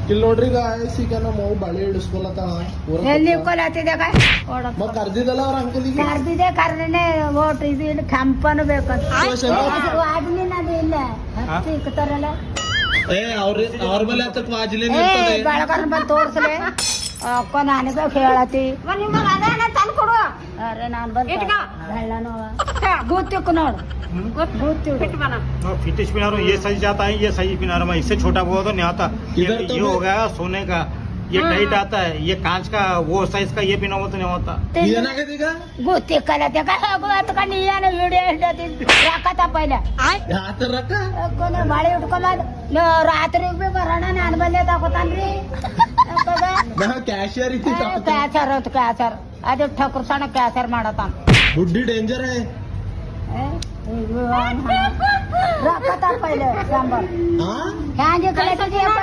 ಇಲ್ಲಿ ನೋಡ್ರಿ ಈಗ ಆಯಸಿಗ ನಾವು ಬಾಳೆ ಹಿಡಿಸ್ಕೊಳತ್ತಾಳ ಎಲ್ಲಿ ಇಕ್ಕೊಲತ್ತಿದೆ ಮತ್ ಕರ್ದಿದ್ದಲ್ಲ ಅವ್ರ ಅಂಕಲಿಗೆ ಕರ್ದಿದೆ ಕರ್ದನೆ ಓಟ್ ಇದು ಇಲ್ಲಿ ಕಂಪನು ಬೇಕಂತ ವಾಜ್ಲಿನ ಅದು ಇಲ್ಲ ಹತ್ತಿ ಇಕ್ತಾರಲ್ಲ ಅವ್ರ ಮೇಲೆ ಹತ್ತಕ್ ವಾಜ್ಲಿ ಬೆಳಗಾರ ಬಂದು ತೋರ್ಸಲೆ ಅಕ್ಕ ನನಗ ಹೇಳತಿ ತಂದು ಕೊಡು ಅರೆ ನಾನು ಬಂದು ಗೊತ್ತಿಕ್ಕು ನೋಡು फिटिश पहना रहा हूँ, ये सही जाता है, ये सही पहना रहा हूँ। मैं इससे छोटा हुआ तो नहीं आता। ये हो गया सोने का, ये टाइट आता है, ये कांच का वो साइज का ये पहना हुआ तो नहीं होता। ಗೊತ್ತಿಕ್ಕಲತ್ತೆ ಹೋಗುವತ್ತ ನೀನ ವಿಡಿಯೋ ಹಿಡ್ದತಿ ರಾಕತ್ತ ಪೈಲೆ ಬಾಳೆ ಇಟ್ಕೊಂಡ ರಾತ್ರಿಗೆ ಬಿ ಬರೋಣ ನಾನು ಬಂದೆ ತಗೋತಾನ್ರಿ ಕ್ಯಾಶಿಯರ್ ಕ್ಯಾಸರ್ ಹೊತ್ತು ಕ್ಯಾಸರ್ ಅದು ಠಕ್ರಸಣ ಕ್ಯಾಸರ್ ಮಾಡತಾನ ಬುಡ್ಡಿ ಡೇಂಜರ್ है ರಾಕತ್ತ ಪೈಲೆ ಸಾಂಬಾರ್ ಹ್ಯಾಂಗೆ ಕಲಿತಿದ್ಯಪ್ಪ